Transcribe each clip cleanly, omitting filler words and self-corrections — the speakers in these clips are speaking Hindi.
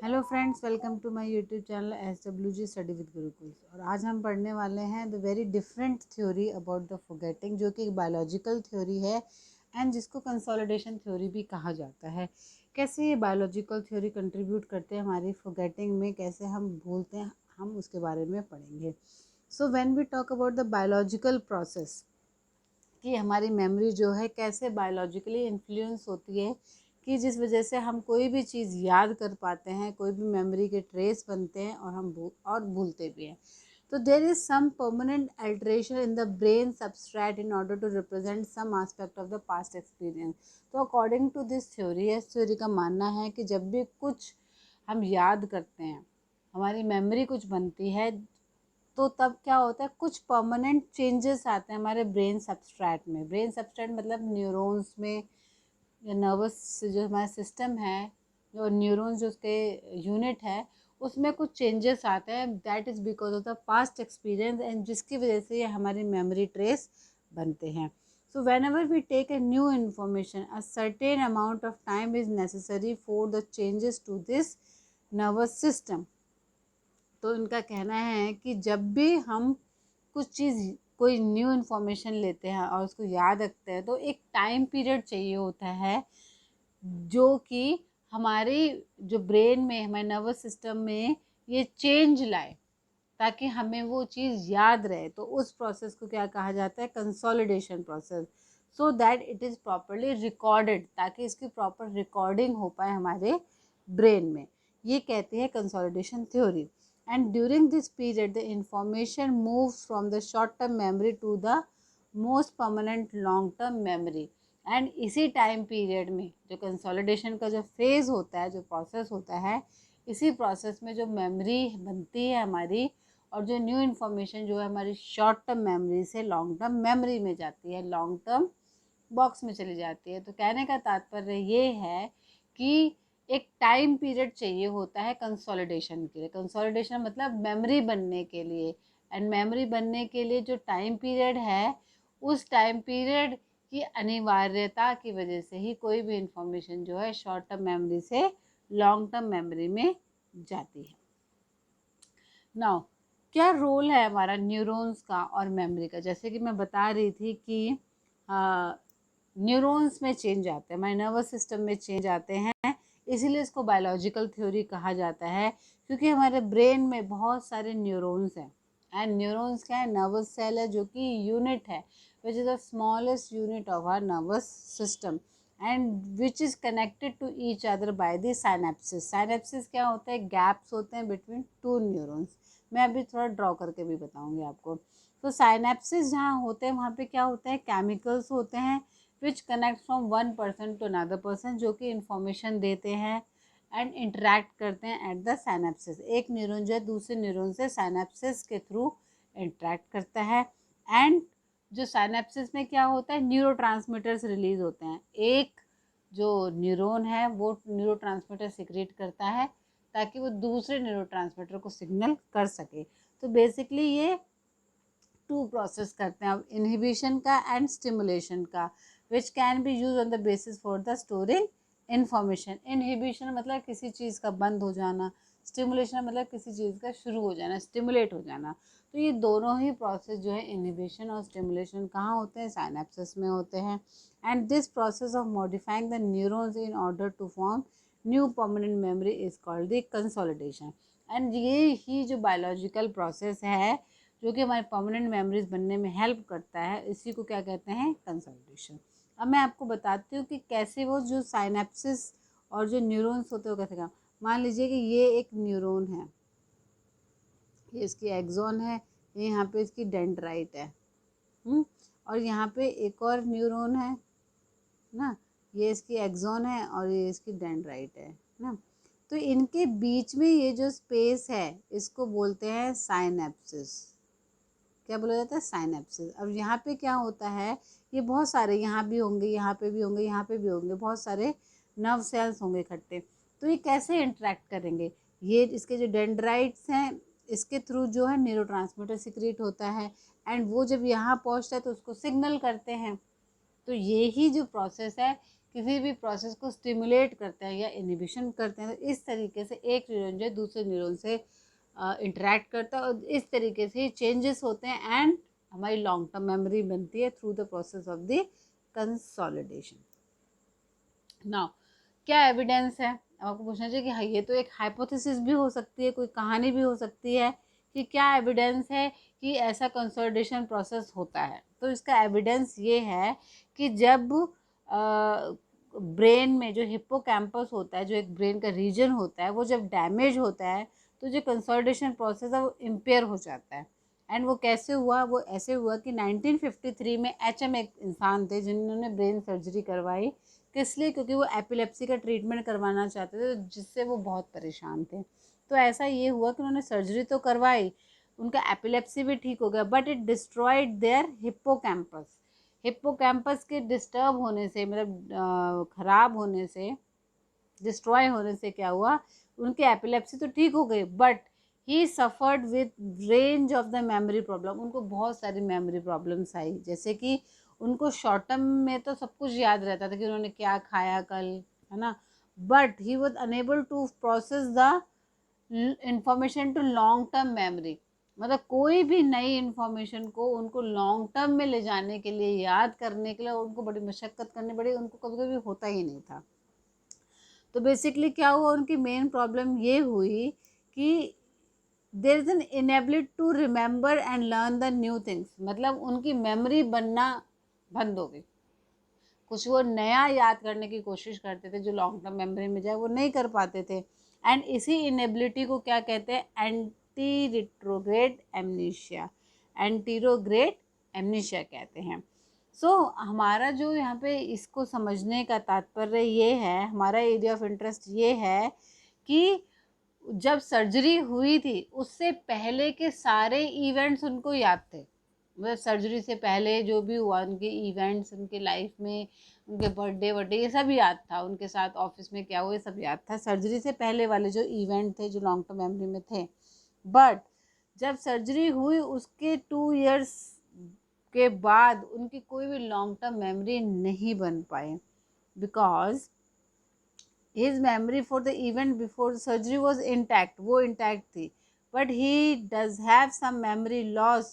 Hello friends, welcome to my YouTube channel SWG study with Gurukul. और आज हम पढ़ने वाले हैं the very different theory about the forgetting, जो कि एक बायोलॉजिकल थ्योरी है एंड जिसको कंसोलिडेशन थ्योरी भी कहा जाता है। कैसे ये बायोलॉजिकल थ्योरी कंट्रीब्यूट करते हैं हमारी फॉरगेटिंग में, कैसे हम भूलते हैं, हम उसके बारे में पढ़ेंगे। So when we talk about the biological process कि हमारी मेमोरी जो है कैसे बायोलॉजिकली इन्फ्लुएंस होती है, कि जिस वजह से हम कोई भी चीज़ याद कर पाते हैं, कोई भी मेमोरी के ट्रेस बनते हैं और हम भूलते भी हैं। तो there is some permanent alteration in the brain substrate in order to represent some aspect of the past experience. तो अकॉर्डिंग टू दिस थ्योरी, इस थ्योरी का मानना है कि जब भी कुछ हम याद करते हैं, हमारी मेमोरी कुछ बनती है, तो तब क्या होता है, कुछ परमानेंट चेंजेस आते हैं हमारे ब्रेन सबस्ट्रेट में। ब्रेन सबस्ट्रेट मतलब न्यूरॉन्स में या नर्वस जो हमारा सिस्टम है, जो न्यूरॉन्स जो उसके यूनिट है, उसमें कुछ चेंजेस आते हैं। That is because of the past experience and जिसकी वजह से ये हमारी मेमोरी ट्रेस बनते हैं। So whenever we take a new information, a certain amount of time is necessary for the changes to this nervous system. तो इनका कहना है कि जब भी हम कुछ चीज़, कोई न्यू इन्फॉर्मेशन लेते हैं और उसको याद रखते हैं, तो एक टाइम पीरियड चाहिए होता है जो कि हमारे जो ब्रेन में, हमारे नर्वस सिस्टम में ये चेंज लाए, ताकि हमें वो चीज़ याद रहे। तो उस प्रोसेस को क्या कहा जाता है, consolidation process. So that it is properly recorded, ताकि इसकी प्रॉपर रिकॉर्डिंग हो पाए हमारे ब्रेन में। ये कहती है consolidation theory. And during this period the information moves from the short term memory to the most permanent long term memory. And इसी टाइम पीरियड में जो कंसोलिडेशन का जो फेज़ होता है, जो प्रोसेस होता है, इसी प्रोसेस में जो मेमोरी बनती है हमारी, और जो न्यू इन्फॉर्मेशन जो है हमारी शॉर्ट टर्म मेमोरी से लॉन्ग टर्म मेमोरी में जाती है, लॉन्ग टर्म बॉक्स में चली जाती है। तो कहने का तात्पर्य ये है कि एक टाइम पीरियड चाहिए होता है कंसोलिडेशन के लिए। कंसोलिडेशन मतलब मेमोरी बनने के लिए, एंड मेमोरी बनने के लिए जो टाइम पीरियड है, उस टाइम पीरियड की अनिवार्यता की वजह से ही कोई भी इंफॉर्मेशन जो है शॉर्ट टर्म मेमोरी से लॉन्ग टर्म मेमोरी में जाती है। नाउ, क्या रोल है हमारा न्यूरॉन्स का और मेमोरी का? जैसे कि मैं बता रही थी कि न्यूरॉन्स में चेंज आते हैं, हमारे नर्वस सिस्टम में चेंज आते हैं, इसीलिए इसको बायोलॉजिकल थ्योरी कहा जाता है। क्योंकि हमारे ब्रेन में बहुत सारे न्यूरॉन्स हैं, एंड न्यूरॉन्स क्या है, नर्वस सेल है, जो कि यूनिट है, which is the smallest unit of our nervous system and which is connected to each other by the synapsis. Synapsis क्या होता है, गैप्स होते हैं बिटवीन टू न्यूरॉन्स। मैं अभी थोड़ा ड्रॉ करके भी बताऊंगी आपको। तो साइनेप्सिस जहाँ होते हैं, वहाँ पे क्या होता है, केमिकल्स होते हैं which connect from one person to another person, जो कि इंफॉर्मेशन देते हैं एंड इंटरेक्ट करते हैं एट द साइनेप्सिस। एक न्यूरॉन जो है दूसरे न्यूरॉन से साइनेप्सिस के थ्रू इंटरेक्ट करता है। एंड जो साइनेप्सिस में क्या होता है, न्यूरोट्रांसमीटर्स रिलीज होते हैं। एक जो न्यूरॉन है वो न्यूरोट्रांसमीटर सिक्रेट करता है, ताकि वो दूसरे न्यूरोट्रांसमीटर को सिग्नल कर सके। तो बेसिकली ये टू प्रोसेस करते हैं, अब इनहिबिशन का एंड स्टिमुलेशन का, which can be use on the basis for the storing information. Inhibition मतलब किसी चीज़ का बंद हो जाना, स्टिमुलेशन मतलब किसी चीज़ का शुरू हो जाना, स्टिमुलेट हो जाना। तो ये दोनों ही प्रोसेस जो है, इनहिबिशन और स्टिमुलेशन, कहाँ होते हैं, साइनेप्सिस में होते हैं। And this process of modifying the neurons in order to form new permanent memory is called the consolidation. And ये ही जो बायोलॉजिकल प्रोसेस है, जो कि हमारे परमानेंट मेमोरीज बनने में हेल्प करता है, इसी को क्या कहते हैं, कंसोलिडेशन। अब मैं आपको बताती हूँ कि कैसे वो जो साइनेप्सिस और जो न्यूरॉन्स होते हैं वो कैसे काम। मान लीजिए कि ये एक न्यूरॉन है, ये इसकी एक्सॉन है, ये यहाँ पे इसकी डेंड्राइट है, और यहाँ पे एक और न्यूरॉन है ना, ये इसकी एक्सॉन है और ये इसकी डेंड्राइट है ना। तो इनके बीच में ये जो स्पेस है, इसको बोलते हैं साइनेप्सिस। क्या बोला जाता है, साइनेप्सिस। अब यहाँ पे क्या होता है, ये बहुत सारे यहाँ भी होंगे, यहाँ पे भी होंगे, यहाँ पे भी होंगे, बहुत सारे नर्व सेल्स होंगे इकट्ठे। तो ये कैसे इंटरेक्ट करेंगे, ये इसके जो डेंड्राइट्स हैं, इसके थ्रू जो है न्यूरोट्रांसमीटर सिक्रेट होता है, एंड वो जब यहाँ पहुँचता है तो उसको सिग्नल करते हैं। तो ये ही जो प्रोसेस है किसी भी प्रोसेस को स्टिमुलेट करते हैं या इनहिबिशन करते हैं, तो इस तरीके से एक न्यूरॉन जो है दूसरे न्यूरॉन से इंटरेक्ट करता है और इस तरीके से चेंजेस होते हैं एंड हमारी लॉन्ग टर्म मेमोरी बनती है through the process of the consolidation. Now क्या एविडेंस है? आपको पूछना चाहिए कि हाँ ये तो एक हाइपोथेसिस भी हो सकती है, कोई कहानी भी हो सकती है कि क्या एविडेंस है कि ऐसा कंसोलिडेशन प्रोसेस होता है। तो इसका एविडेंस ये है कि जब ब्रेन में जो हिप्पोकैम्पस होता है, जो एक ब्रेन का रीजन होता है, वो जब डैमेज होता है तो जो कंसोलिडेशन प्रोसेस है वो इम्पेयर हो जाता है। एंड वो कैसे हुआ? वो ऐसे हुआ कि 1953 में HM एक इंसान थे जिन्होंने ब्रेन सर्जरी करवाई। किस लिए? क्योंकि वो एपिलेप्सी का ट्रीटमेंट करवाना चाहते थे जिससे वो बहुत परेशान थे। तो ऐसा ये हुआ कि उन्होंने सर्जरी तो करवाई, उनका एपिलेप्सी भी ठीक हो गया, but it destroyed their hippocampus. Hippocampus के डिस्टर्ब होने से, मतलब ख़राब होने से, डिस्ट्रॉय होने से क्या हुआ, उनके एपिलेप्सी तो ठीक हो गई but he suffered with range of the memory problem. उनको बहुत सारी मेमोरी प्रॉब्लम्स आई, जैसे कि उनको शॉर्ट टर्म में तो सब कुछ याद रहता था कि उन्होंने क्या खाया कल, है ना, but he was unable to process the information to long term memory. मतलब कोई भी नई इन्फॉर्मेशन को उनको लॉन्ग टर्म में ले जाने के लिए, याद करने के लिए उनको बड़ी मशक्क़त करनी पड़ी, उनको कभी कभी होता ही नहीं था। तो बेसिकली क्या हुआ, उनकी मेन प्रॉब्लम ये हुई कि there is an inability to remember and learn the new things. मतलब उनकी मेमोरी बनना बंद हो गई, कुछ वो नया याद करने की कोशिश करते थे जो लॉन्ग टर्म मेमोरी में जाए वो नहीं कर पाते थे। एंड इसी इनेबिलिटी को क्या कहते हैं? Anti retrograde amnesia, anterograde amnesia कहते हैं। हमारा जो यहाँ पे इसको समझने का तात्पर्य ये है, हमारा एरिया ऑफ इंटरेस्ट ये है कि जब सर्जरी हुई थी उससे पहले के सारे इवेंट्स उनको याद थे। मतलब सर्जरी से पहले जो भी हुआ, उनके इवेंट्स, उनके लाइफ में उनके बर्थडे ये सब याद था, उनके साथ ऑफिस में क्या हुआ ये सब याद था। सर्जरी से पहले वाले जो इवेंट थे जो लॉन्ग टर्म मेमोरी में थे, बट जब सर्जरी हुई उसके 2 इयर्स के बाद उनकी कोई भी लॉन्ग टर्म मेमोरी नहीं बन पाए, because his memory for the event before the surgery was intact, वो intact थी, but he does have some memory loss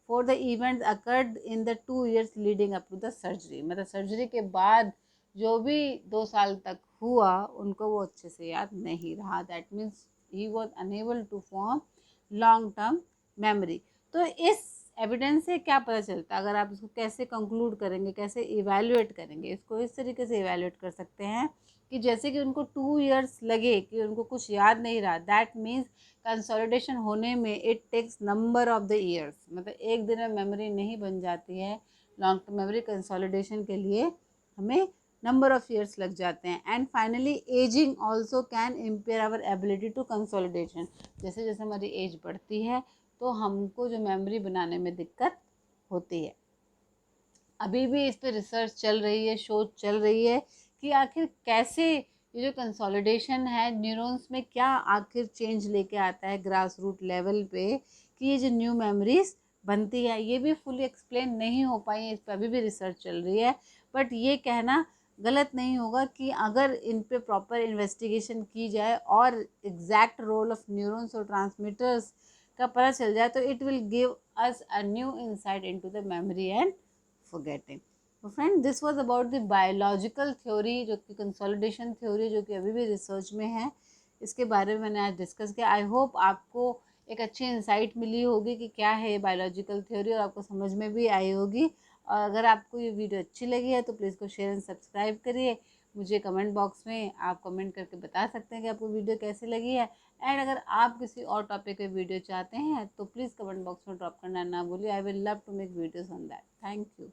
for the events occurred in the 2 years leading up to the surgery। मतलब सर्जरी के बाद जो भी 2 साल तक हुआ उनको वो अच्छे से याद नहीं रहा। That means he was unable to form long term memory। तो इस एविडेंस से क्या पता चलता है? अगर आप इसको कैसे कंक्लूड करेंगे, कैसे इवेल्युएट करेंगे, इसको इस तरीके से इवेल्युएट कर सकते हैं कि जैसे कि उनको 2 इयर्स लगे कि उनको कुछ याद नहीं रहा, दैट मीन्स कंसोलिडेशन होने में it takes number of the years. मतलब एक दिन में मेमोरी नहीं बन जाती है, लॉन्ग टर्म मेमोरी कंसोलिडेशन के लिए हमें नंबर ऑफ ईयर्स लग जाते हैं। And finally ageing also can impair our ability to consolidation. जैसे जैसे हमारी एज बढ़ती है तो हमको जो मेमोरी बनाने में दिक्कत होती है। अभी भी इस पे रिसर्च चल रही है, शोध चल रही है कि आखिर कैसे ये जो कंसोलिडेशन है न्यूरॉन्स में क्या आखिर चेंज लेके आता है ग्रास रूट लेवल पे, कि ये जो न्यू मेमोरीज बनती है। ये भी फुली एक्सप्लेन नहीं हो पाई है, इस पर अभी भी रिसर्च चल रही है, बट ये कहना गलत नहीं होगा कि अगर इन पे प्रॉपर इन्वेस्टिगेशन की जाए और एग्जैक्ट रोल ऑफ न्यूरॉन्स और ट्रांसमीटर्स का पता चल जाए तो it will give us a new insight into the memory and forgetting। तो friend this was about the biological theory, जो कि कंसोलिडेशन थ्योरी, जो कि अभी भी रिसर्च में है। इसके बारे में मैंने आज डिस्कस किया। आई होप आपको एक अच्छी इंसाइट मिली होगी कि क्या है बायोलॉजिकल थ्योरी, और आपको समझ में भी आई होगी। और अगर आपको ये वीडियो अच्छी लगी है तो प्लीज़ को शेयर एंड सब्सक्राइब करिए। मुझे कमेंट बॉक्स में आप कमेंट करके बता सकते हैं कि आपको वीडियो कैसी लगी है। एंड अगर आप किसी और टॉपिक पे वीडियो चाहते हैं तो प्लीज़ कमेंट बॉक्स में ड्रॉप करना ना भूलिए। I will love to make videos on that. Thank you.